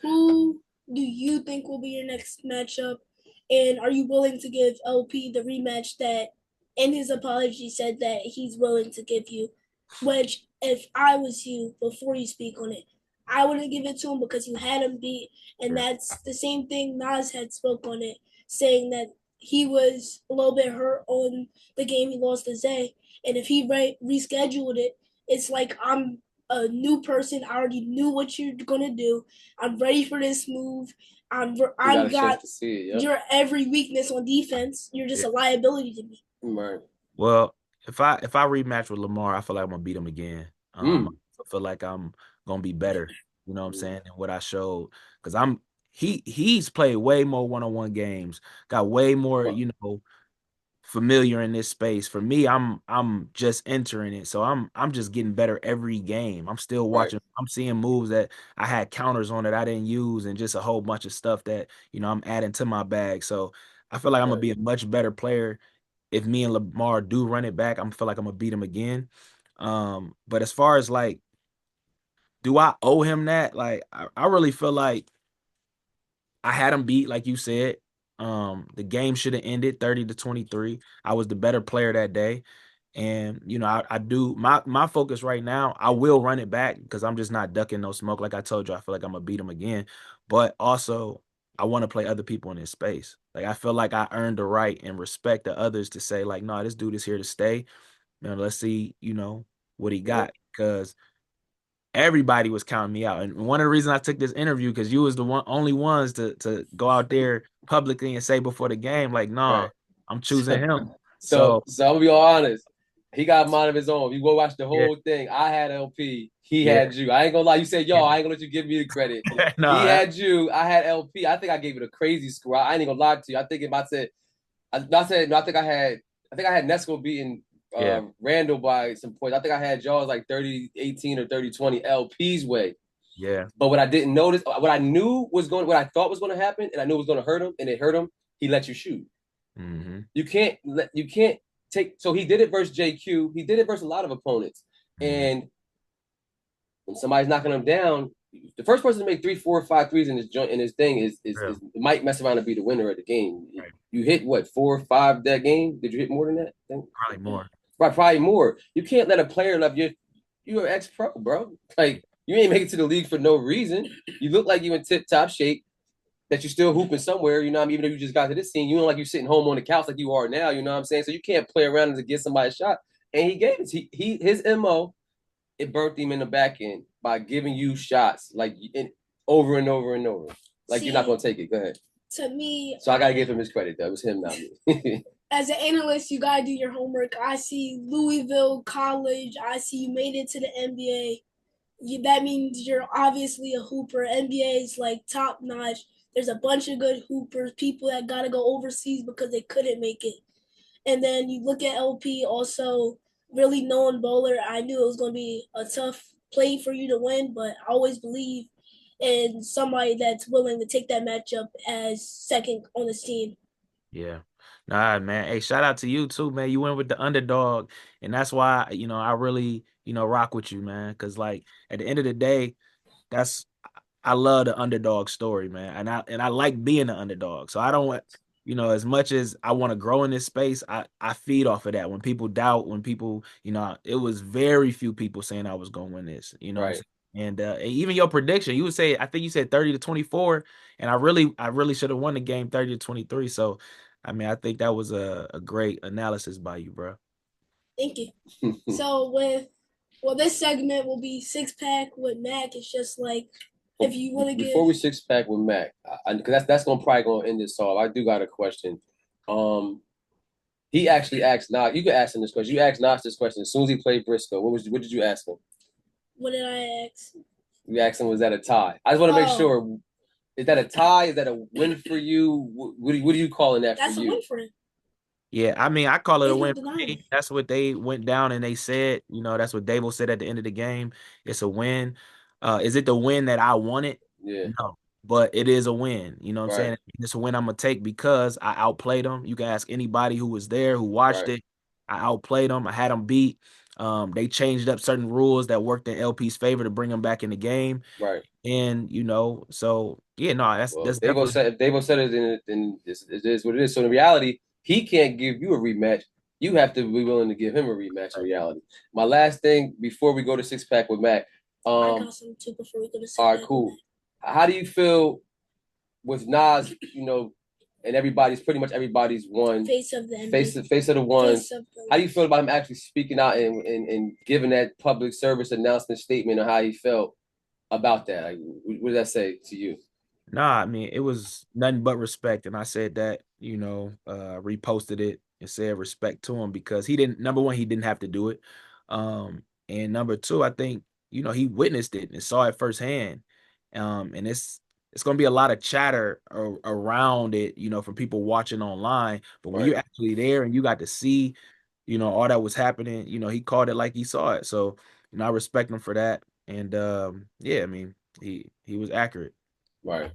Who do you think will be your next matchup? And are you willing to give LP the rematch that, in his apology, said that he's willing to give you? Which, if I was you, before you speak on it, I wouldn't give it to him because you had him beat. And Sure. that's the same thing Nas had spoke on it, saying that he was a little bit hurt on the game he lost to Zay. And if he rescheduled it, it's like I'm a new person. I already knew what you're gonna do. I'm ready for this move. You got I'm a chance got to see it. Yep. your every weakness on defense. You're just Yeah. a liability to me. Right. Well, if I rematch with Lamar, I feel like I'm gonna beat him again. Mm. I feel like I'm gonna be better. You know what I'm Mm. saying? And what I showed, because he's played way more one-on-one games, got way more, Well, familiar in this space. For me, I'm just entering it. So I'm just getting better every game. I'm still right. watching, I'm seeing moves that I had counters on that I didn't use and just a whole bunch of stuff that, I'm adding to my bag. So I feel like I'm gonna Right. be a much better player if me and Lamar do run it back. I feel like I'm gonna beat him again. But as far as like, do I owe him that? Like, I really feel like I had him beat, like you said. The game should have ended 30-23. I was the better player that day. And I do my focus right now. I will run it back because I'm just not ducking no smoke. Like I told you, I feel like I'm gonna beat him again. But also, I want to play other people in this space. Like I feel like I earned the right and respect the others to say, like, no, this dude is here to stay. Let's see, what he Yep. got. Because everybody was counting me out. And one of the reasons I took this interview because you was the only ones to go out there publicly and say before the game, like, Right. no, I'm choosing So, him. so, So so I'm gonna be all honest. He got mine of his own. You go watch the yeah, whole thing. I had LP. He yeah, had you. I ain't gonna lie. You said, yo, yeah. I ain't gonna let you give me the credit. He No, had you. I had LP. I think I gave it a crazy score. I ain't gonna lie to you. I think if I said, I said, no, I think I had Nesco beating yeah, Randall by some points. I think I had y'all like 30-18 or 30-20 LP's way. yeah. But what I didn't notice, what I thought was going to happen, and I knew it was going to hurt him, and it hurt him. He let you shoot. Mm-hmm. You can't take. So he did it versus JQ. He did it versus a lot of opponents, Mm-hmm. and when somebody's knocking him down, the first person to make 3, 4, 5 threes in this joint in this thing Real. might mess around and be the winner of the game. Right. You hit what 4 or 5 that game? Did you hit more than that? Probably more. Right, probably more. You can't let a player love you. You're ex pro, bro. Like you ain't make it to the league for no reason. You look like you in tip top shape. That you're still hooping somewhere. You know what I mean? Even though you just got to this scene, you don't like you sitting home on the couch like you are now. You know what I'm saying? So you can't play around to get somebody a shot. And he gave it. His mo it burnt him in the back end by giving you shots like over and over and over. Like you're not See, gonna take it. Go ahead. to me, So I gotta give him his credit. That was him, not me. as an analyst, you gotta do your homework. I see Louisville College. I see you made it to the NBA. That means you're obviously a hooper. NBA is like top notch. There's a bunch of good hoopers, people that gotta go overseas because they couldn't make it. And then you look at LP, also really known bowler. I knew it was going to be a tough play for you to win, but I always believe in somebody that's willing to take that matchup as second on the team. Yeah. Nah, man. Hey, shout out to you too, man. You went with the underdog. And that's why, I really, rock with you, man. Cause like at the end of the day, that's I love the underdog story, man. And I like being the underdog. So I don't want, as much as I want to grow in this space, I feed off of that. When people doubt, when people, it was very few people saying I was gonna win this. You know what I'm Right. saying? And even your prediction, you would say, I think you said 30-24, and I really should have won the game 30-23. So I mean, I think that was a great analysis by you, bro. Thank you. So this segment will be six pack with Mac. It's just like if Well, you want to before give we six pack with Mac, because that's gonna probably gonna end this off. I do got a question. Um, he actually asked Nas. You could ask him this question. You asked Nas this question as soon as he played Briscoe. What did you ask him? what did I ask? You asked him was that a tie? I just want to make Oh, sure. Is that a tie? Is that a win for you? What are you calling that for that's a win you? for him. Yeah, I mean, I call it a There's no win for denying me. it. That's what they went down and they said. That's what Dable said at the end of the game. It's a win. Is it the win that I wanted? Yeah. No, but it is a win. You know what I'm Right. saying? It's a win I'm gonna take because I outplayed them. You can ask anybody who was there, who watched Right. it. I outplayed them. I had them beat. They changed up certain rules that worked in LP's favor to bring him back in the game. Right. And so yeah, no, Well, that's definitely If Davo said it, then it is what it is. So in reality, he can't give you a rematch. You have to be willing to give him a rematch in right. reality. My last thing before we go to six pack with Mac. I got some too before we go to All six right, pack with cool. How do you feel with Nas? And everybody's pretty much everydy's one face of the NBA. Face of the ones. Face of the How do you feel about him actually speaking out and giving that public service announcement statement on how he felt about that? Like, what does that say to you? Nah, I mean, it was nothing but respect. And I said that, reposted it and said respect to him because he didn't, number one, he didn't have to do it. And number two, I think, he witnessed it and saw it firsthand. And it's gonna be a lot of chatter around it, from people watching online. But when Right. you're actually there and you got to see, all that was happening, he called it like he saw it. So, I respect him for that. And yeah, I mean, he was accurate. Right.